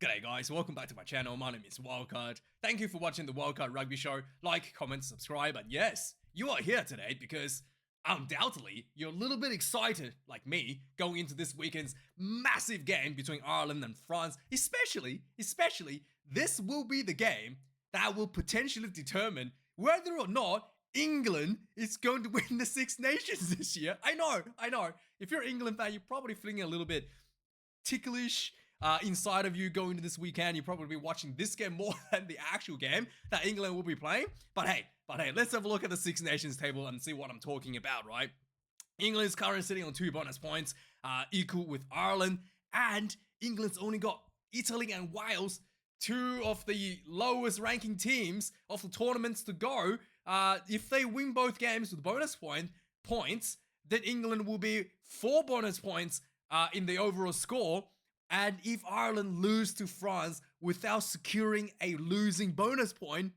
G'day guys, welcome back to my channel. My name is Wildkard. Thank you for watching the Wildkard Rugby Show. Like, comment, subscribe, and yes, you are here today because undoubtedly you're a little bit excited, like me, going into this weekend's massive game between Ireland and France. Especially, this will be the game that will potentially determine whether or not England is going to win the Six Nations this year. I know. If you're an England fan, you're probably feeling a little bit ticklish inside of you going into this weekend. You'll probably be watching this game more than the actual game that England will be playing. But hey, let's have a look at the Six Nations table and see what I'm talking about, right? England is currently sitting on 2 bonus points, equal with Ireland, and England's only got Italy and Wales, 2 of the lowest ranking teams of the tournaments to go. If they win both games with bonus points, then England will be 4 bonus points in the overall score. And if Ireland lose to France without securing a losing bonus point,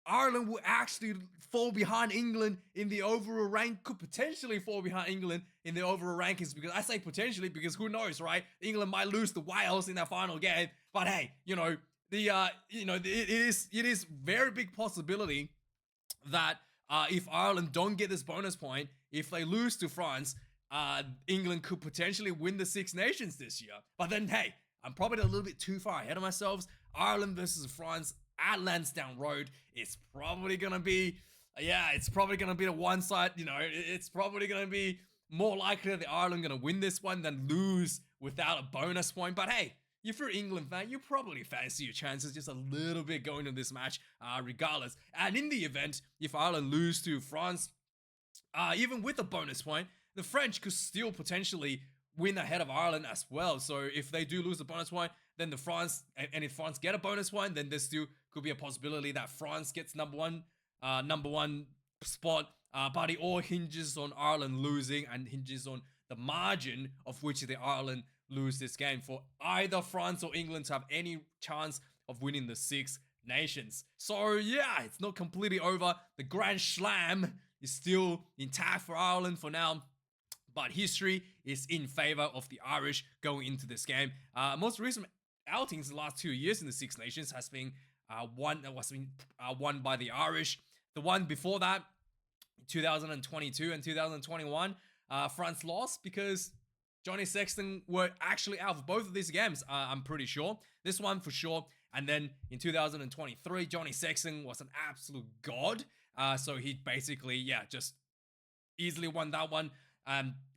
Ireland will actually fall behind England in the overall rank, could potentially fall behind England in the overall rankings, because I say potentially because who knows, right? England might lose to Wales in that final game, but hey, it is very big possibility that if Ireland don't get this bonus point, if they lose to France, England could potentially win the Six Nations this year. But then, hey, I'm probably a little bit too far ahead of myself. Ireland versus France at Lansdowne Road. It's probably gonna be, the one side. It's probably gonna be more likely that Ireland gonna win this one than lose without a bonus point. But hey, if you're an England fan, you probably fancy your chances just a little bit going to this match, regardless. And in the event, if Ireland lose to France, even with a bonus point, the French could still potentially win ahead of Ireland as well. So if they do lose the bonus point, then if France get a bonus point, then there still could be a possibility that France gets number one spot. But it all hinges on Ireland losing and hinges on the margin of which the Ireland lose this game for either France or England to have any chance of winning the Six Nations. So yeah, it's not completely over. The Grand Slam is still intact for Ireland for now, but history is in favor of the Irish going into this game. Most recent outings in the last 2 years in the Six Nations has been won by the Irish. The one before that, 2022 and 2021, France lost because Johnny Sexton were actually out of both of these games, I'm pretty sure. This one for sure. And then in 2023, Johnny Sexton was an absolute god. So he basically, just easily won that one.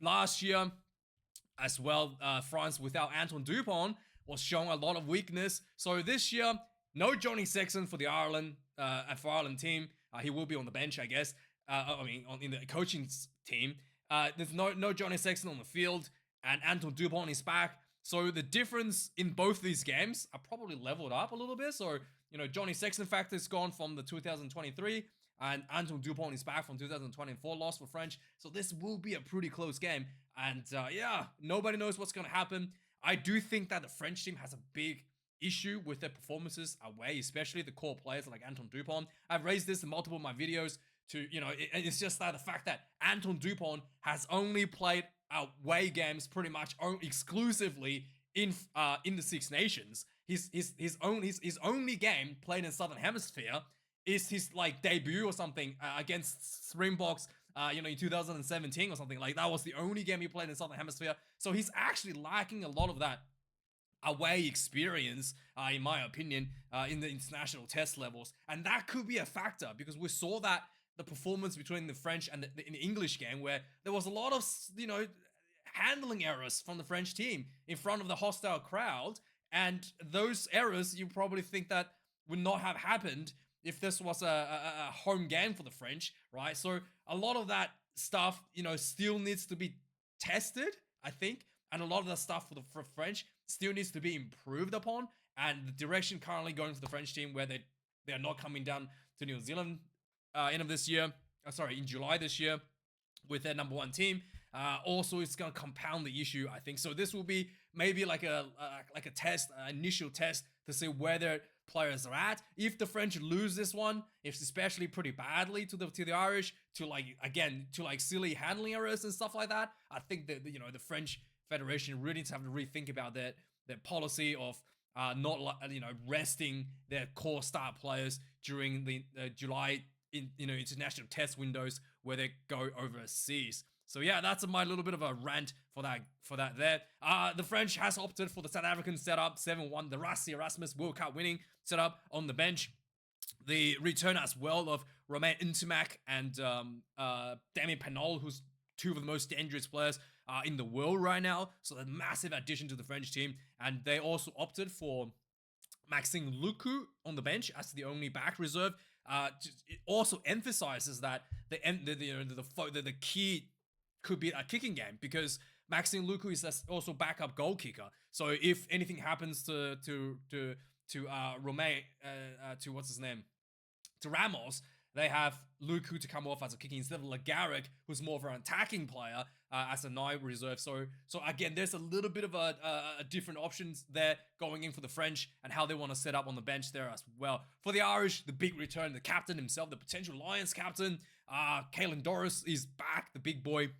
Last year as well, France without Antoine Dupont was showing a lot of weakness. So this year, no Johnny Sexton for the Ireland team. He will be on the bench, I guess. In the coaching team. There's no Johnny Sexton on the field, and Antoine Dupont is back. So the difference in both these games are probably leveled up a little bit. So, Johnny Sexton factor is gone from the 2023, and Antoine Dupont is back from 2024 loss for French. So this will be a pretty close game. And nobody knows what's going to happen. I do think that the French team has a big issue with their performances away, especially the core players like Antoine Dupont. I've raised this in multiple of my videos it's just that the fact that Antoine Dupont has only played away games pretty much exclusively in the Six Nations. His only game played in Southern Hemisphere is his debut or something against Springboks in 2017 or something. That was the only game he played in Southern Hemisphere. So he's actually lacking a lot of that away experience, in my opinion, in the international test levels. And that could be a factor because we saw that the performance between the French and the English game, where there was a lot of, handling errors from the French team in front of the hostile crowd. And those errors, you probably think that would not have happened if this was a home game for the French, right? So a lot of that stuff, still needs to be tested, I think. And a lot of the stuff for French still needs to be improved upon. And the direction currently going for the French team, where they are not coming down to New Zealand in July this year with their number 1 team. Also, it's going to compound the issue, I think. So this will be maybe like a test, initial test to see where their players are at. If the French lose this one, if especially pretty badly to the Irish, to silly handling errors and stuff like that, I think that the French Federation really needs to have to rethink about their policy of not like resting their core star players during the July international test windows where they go overseas. So yeah, that's my little bit of a rant for that there. The French has opted for the South African setup, 7-1, the Rassi Erasmus World Cup winning setup on the bench. The return as well of Romain Ntimak and Damien Penaud, who's two of the most dangerous players in the world right now. So a massive addition to the French team. And they also opted for Maxime Lucu on the bench as the only back reserve. It also emphasizes that the key could be a kicking game, because Maxime Lucu is also backup goal kicker. So if anything happens to Romain, to what's his name, to Ramos, they have Lucu to come off as a kicking instead of Lagaric, who's more of an attacking player, as a 9 reserve. So again, there's a little bit of a different options there going in for the French and how they want to set up on the bench there as well. For the Irish, the big return, the captain himself, the potential Lions captain, Caelan Doris is back, the big boy,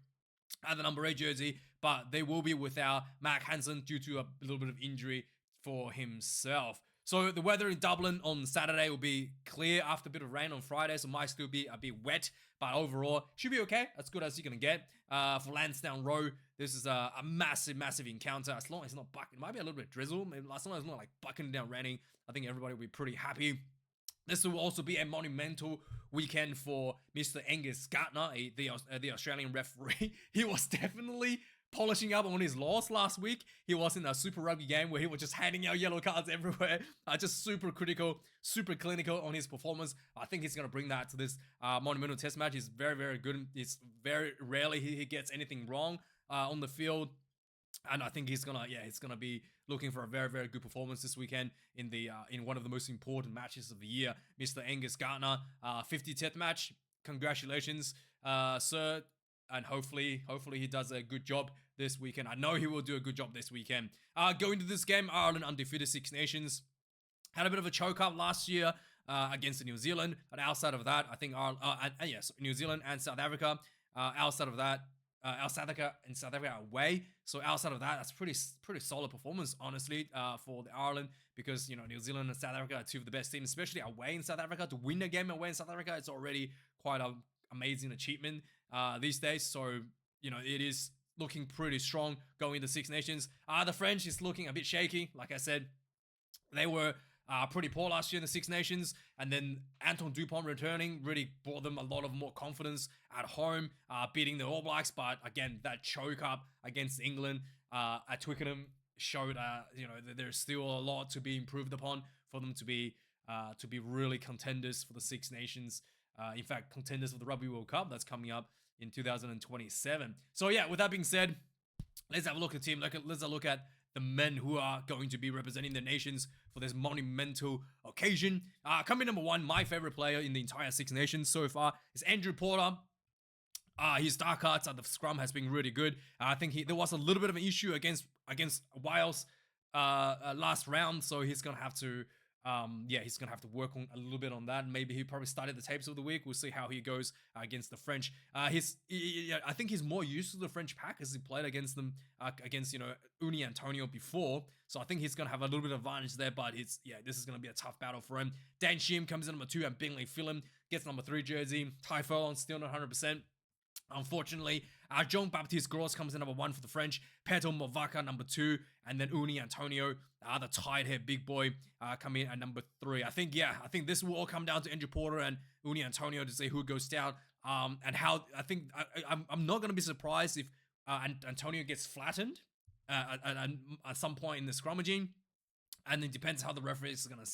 at the number 8 jersey, but they will be without Mac Hansen due to a little bit of injury for himself. So the weather in Dublin on Saturday will be clear after a bit of rain on Friday, so might still be a bit wet, but overall should be okay, as good as you're gonna get. For Lansdowne Row, this is a massive encounter. As long as it's not bucking, it might be a little bit drizzle, maybe as long as it's not like bucking down raining, I think everybody will be pretty happy. This will also be a monumental weekend for Mr. Angus Gardner, the Australian referee. He was definitely polishing up on his loss last week. He was in a Super Rugby game where he was just handing out yellow cards everywhere. Just super critical, super clinical on his performance. I think he's going to bring that to this monumental test match. He's very good. It's very rarely he gets anything wrong on the field. And I think he's gonna be looking for a very good performance this weekend in one of the most important matches of the year. Mr. Angus Gardner, 50th match. Congratulations, sir, and hopefully he does a good job this weekend. I know he will do a good job this weekend. Going to this game, Ireland undefeated Six Nations, had a bit of a choke up last year against New Zealand, but outside of that, I think yes, New Zealand and South Africa. Outside of that, South Africa and South Africa away. So outside of that, that's pretty solid performance, honestly, for the Ireland, because New Zealand and South Africa are two of the best teams, especially away in South Africa. To win a game away in South Africa, it's already quite an amazing achievement these days. So it is looking pretty strong going into Six Nations. The French is looking a bit shaky. Like I said, they were pretty poor last year in the Six Nations, and then Anton Dupont returning really brought them a lot of more confidence at home, beating the All Blacks. But again, that choke up against England at Twickenham showed that there's still a lot to be improved upon for them to be really contenders for the Six Nations. In fact, contenders for the Rugby World Cup that's coming up in 2027. So yeah, with that being said, let's have a look at the team. Let's have a look at the men who are going to be representing their nations for this monumental occasion. Coming number 1, my favorite player in the entire Six Nations so far is Andrew Porter. His dark arts at the scrum has been really good. I think there was a little bit of an issue against Wales last round, so he's gonna have to work on a little bit on that. Maybe he probably started the tapes of the week. We'll see how he goes against the French. I think he's more used to the French pack as he played against them, against Uni Antonio before. So I think he's gonna have a little bit of advantage there. But this is gonna be a tough battle for him. Dan Sheehan comes in number 2, and Bingley Phelan gets number 3 jersey. Ty Furlong still not 100%. Unfortunately, Jean-Baptiste Gros comes in number 1 for the French, Peto Movaka number 2, and then Uni Antonio, the tight head big boy, coming in at number 3. I think this will all come down to Andrew Porter and Uni Antonio to see who goes down, and how. I'm not going to be surprised if Antonio gets flattened at some point in the scrummaging. And it depends how the referee is going to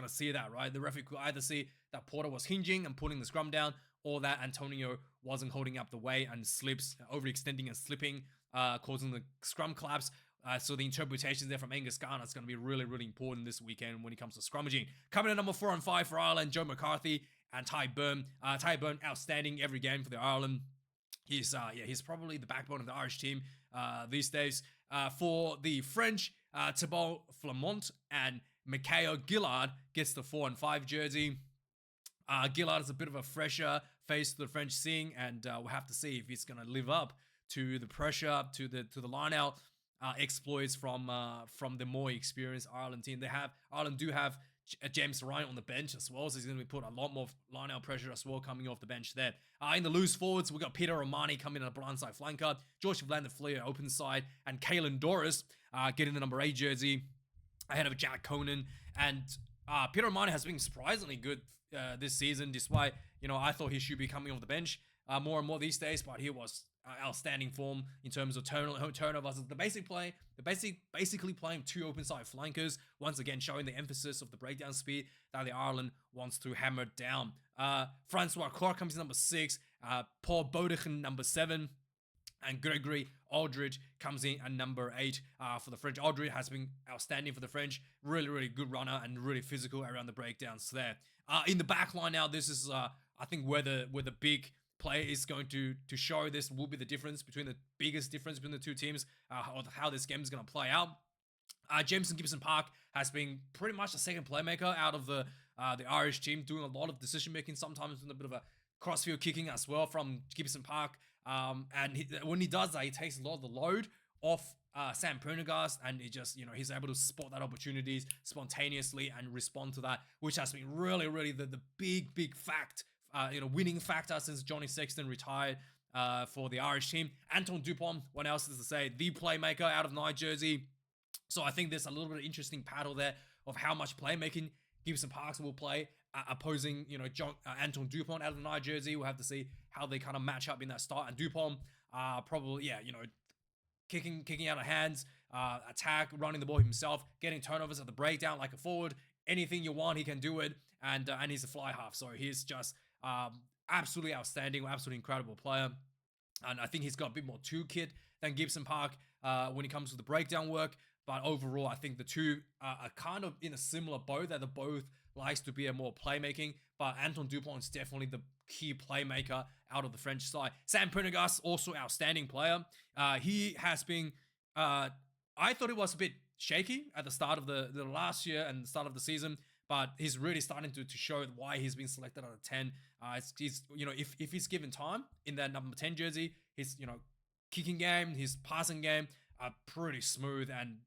see that, right? The referee could either see that Porter was hinging and putting the scrum down, or that Antonio wasn't holding up the weight and slips, overextending and slipping, causing the scrum collapse. So the interpretations there from Angus Gardner is going to be really important this weekend when it comes to scrummaging. Coming in number 4 and 5 for Ireland, Joe McCarthy and Ty Byrne. Ty Byrne outstanding every game for the Ireland. He's probably the backbone of the Irish team these days. For the French, Thibaut Flamont and Mikhail Gillard gets the 4 and 5 jersey. Gillard is a bit of a fresher face to the French scene, and we'll have to see if he's going to live up to the pressure, to the line out. exploits from the more experienced Ireland team. Ireland do have James Ryan on the bench as well, so he's going to be put a lot more line-out pressure as well coming off the bench there. In the loose forwards, we got Peter Romani coming in a blindside flanker, George Vlander-Fleer open side, and Kalen Doris getting the number 8 jersey ahead of Jack Conan. And Peter Romani has been surprisingly good this season, despite, I thought he should be coming off the bench more and more these days, but he was outstanding form in terms of turnovers. Basically playing 2 open side flankers, once again showing the emphasis of the breakdown speed that the Ireland wants to hammer down. Francois Clark comes in number 6, Paul Bodichin number 7, and Gregory Aldridge comes in at number 8 for the French. Aldridge has been outstanding for the French. Really, really good runner and really physical around the breakdowns there. In the back line now, this is, I think, where the big play is going to show. This will be the biggest difference between the two teams, or how this game is going to play out. Jameson Gibson Park has been pretty much the second playmaker out of the Irish team, doing a lot of decision making, sometimes with a bit of a crossfield kicking as well from Gibson Park. And when he does that, he takes a lot of the load off Sam Prendergast, and he just, he's able to spot that opportunities spontaneously and respond to that, which has been really, really the big fact. Winning factor since Johnny Sexton retired for the Irish team. Anton Dupont, what else is to say? The playmaker out of 9 jersey. So I think there's a little bit of interesting battle there of how much playmaking Gibson Parks will play, opposing, Anton Dupont out of the 9 jersey. We'll have to see how they kind of match up in that start. And Dupont, probably, kicking out of hands, attack, running the ball himself, getting turnovers at the breakdown like a forward. Anything you want, he can do it. And he's a fly half. So he's just absolutely outstanding, absolutely incredible player. And I think he's got a bit more toolkit than Gibson Park when it comes to the breakdown work. But overall, I think the two are kind of in a similar boat, that they both likes to be a more playmaking. But Anton Dupont is definitely the key playmaker out of the French side. Sam Prendergast, also outstanding player. He has been, I thought it was a bit shaky at the start of the last year and the start of the season, but he's really starting to show why he's been selected out of 10. He's if he's given time in that number 10 jersey, his kicking game, his passing game are pretty smooth, and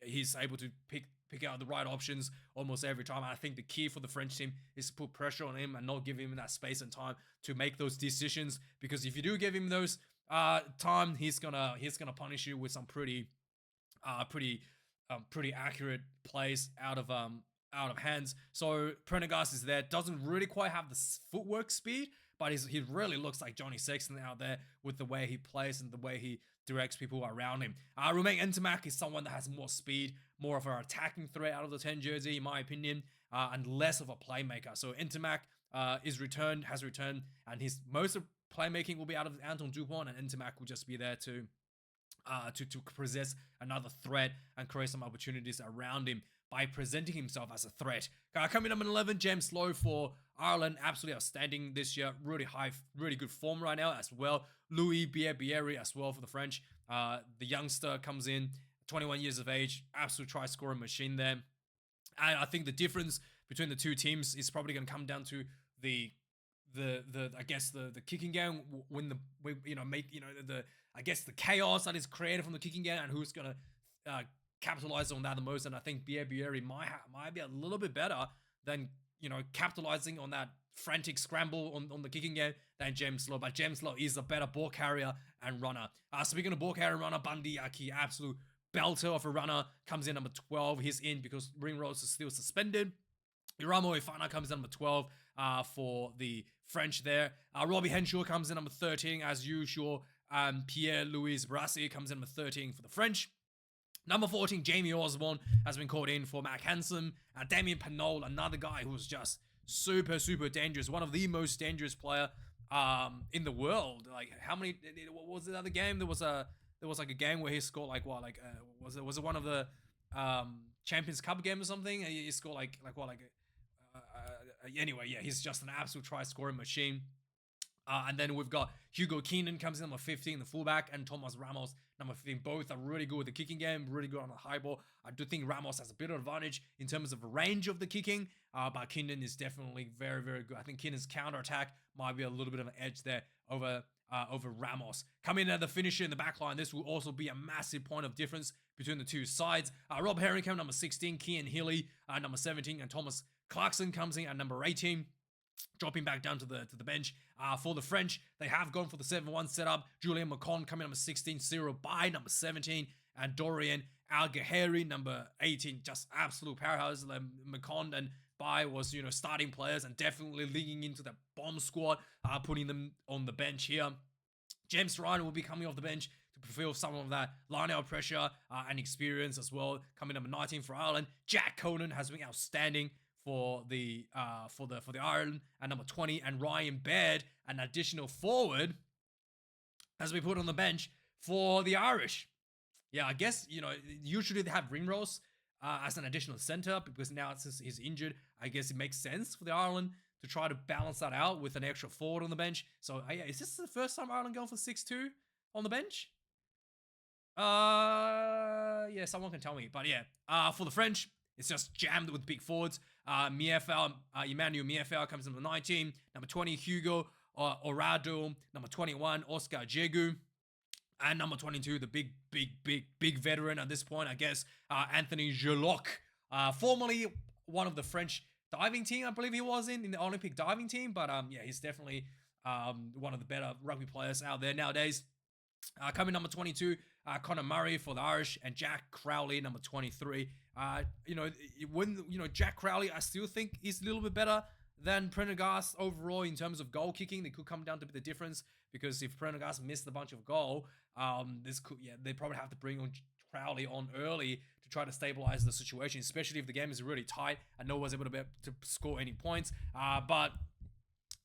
he's able to pick out the right options almost every time. And I think the key for the French team is to put pressure on him and not give him that space and time to make those decisions, because if you do give him those time, he's gonna punish you with some pretty accurate plays out of hands. So Prendergast is there, doesn't really quite have the footwork speed, but he really looks like Johnny Sexton out there with the way he plays and the way he directs people around him. Romain Ntamack is someone that has more speed, more of an attacking threat out of the 10 jersey, in my opinion, and less of a playmaker. So Ntamack has returned, and his most of playmaking will be out of Anton Dupont, and Ntamack will just be there to possess another threat and create some opportunities around him by presenting himself as a threat. Coming up in 11, James Lowe for Ireland, absolutely outstanding this year. Really good form right now as well. Louis Bieri as well for the French. The youngster comes in, 21 years of age, absolute try-scoring machine there. And I think the difference between the two teams is probably going to come down to the kicking game, the chaos that is created from the kicking game, and who's going to capitalize on that the most. And I think Bieri might be a little bit better than capitalizing on that frantic scramble on the kicking game than James Lowe. But James Lowe is a better ball carrier and runner. Speaking of ball carrier and runner, Bundy Aki, absolute belter of a runner, comes in number 12. He's in because Ringrose is still suspended. Iramo Ifana comes in number 12 for the French there. Robbie Henshaw comes in number 13 as usual. Pierre-Louis Brassi comes in number 13 for the French. Number 14, Jamie Osborne has been called in for Mac Hansen. Damien Pinol, another guy who's just super, super dangerous. One of the most dangerous player in the world. Like, how many? What was the other game? There was like a game where he scored was it one of the Champions Cup game or something? He scored anyway, yeah, he's just an absolute try-scoring machine. And then we've got Hugo Keenan comes in number 15, the fullback, and Thomas Ramos, number 15. Both are really good with the kicking game, really good on the high ball. I do think Ramos has a bit of advantage in terms of range of the kicking, but Keenan is definitely very, very good. I think Keenan's counter-attack might be a little bit of an edge there over over Ramos. Coming in at the finisher in the back line, this will also be a massive point of difference between the two sides. Rob Herring came number 16, Kian Healy number 17, and Thomas Clarkson comes in at number 18. Dropping back down to the bench. For the French, they have gone for the 7-1 setup. Julian Macon coming number 16, Cyril Bay number 17, and Dorian Al-Ghahari number 18. Just absolute powerhouse. Macon and Bay was, starting players and definitely leaning into the bomb squad, putting them on the bench here. James Ryan will be coming off the bench to fulfill some of that line-out pressure and experience as well. Coming number 19 for Ireland. Jack Conan has been outstanding for the Ireland at number 20, and Ryan Baird, an additional forward, has been put on the bench for the Irish. Yeah, I guess usually they have Ringrose as an additional center, because now since he's injured, I guess it makes sense for the Ireland to try to balance that out with an extra forward on the bench. So yeah, is this the first time Ireland going for 6-2 on the bench? Yeah, someone can tell me. But yeah, for the French, it's just jammed with big forwards. Emmanuel Miefel comes in number 19. Number 20, Hugo Orado. Number 21, Oscar Jegu. And number 22, the big veteran at this point, I guess, Anthony Geloc. Formerly one of the French diving team, I believe he was in the Olympic diving team. But yeah, he's definitely one of the better rugby players out there nowadays. Coming number 22, Conor Murray for the Irish, and Jack Crowley, number 23. Jack Crowley, I still think is a little bit better than Prendergast overall in terms of goal kicking. They could come down to the difference, because if Prendergast missed a bunch of goal, they probably have to bring on Crowley on early to try to stabilize the situation, especially if the game is really tight and no one's able to score any points. But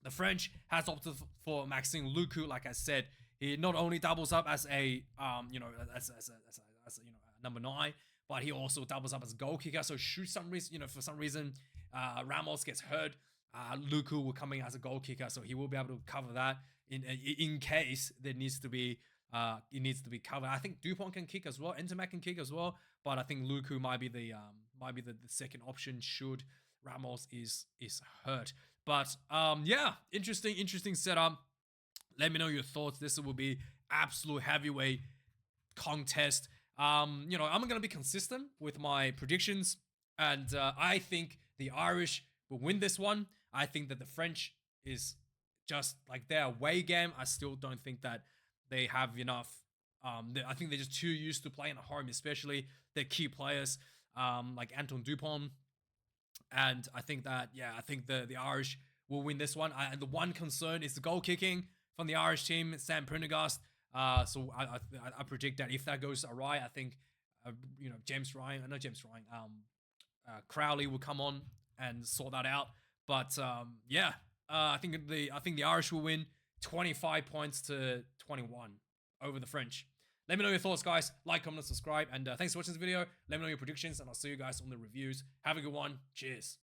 the French has opted for Maxime Lucu, like I said. He not only doubles up as a number 9, but he also doubles up as a goal kicker. So for some reason, Ramos gets hurt, Lucu will come in as a goal kicker, so he will be able to cover that in case there needs to be covered. I think Dupont can kick as well, Entermac can kick as well, but I think Lucu might be the second option should Ramos is hurt. But yeah, interesting setup. Let me know your thoughts. This will be absolute heavyweight contest. I'm going to be consistent with my predictions, and I think the Irish will win this one. I think that the French is just like their away game. I still don't think that they have enough. I think they're just too used to playing at home, especially their key players like Anton Dupont. And I think that, I think the Irish will win this one. And the one concern is the goal kicking from the Irish team, Sam Prendergast. So I predict that if that goes awry, I think Crowley will come on and sort that out. But I think the Irish will win 25 points to 21 over the French. Let me know your thoughts, guys. Like, comment, and subscribe. And thanks for watching this video. Let me know your predictions, and I'll see you guys on the reviews. Have a good one. Cheers.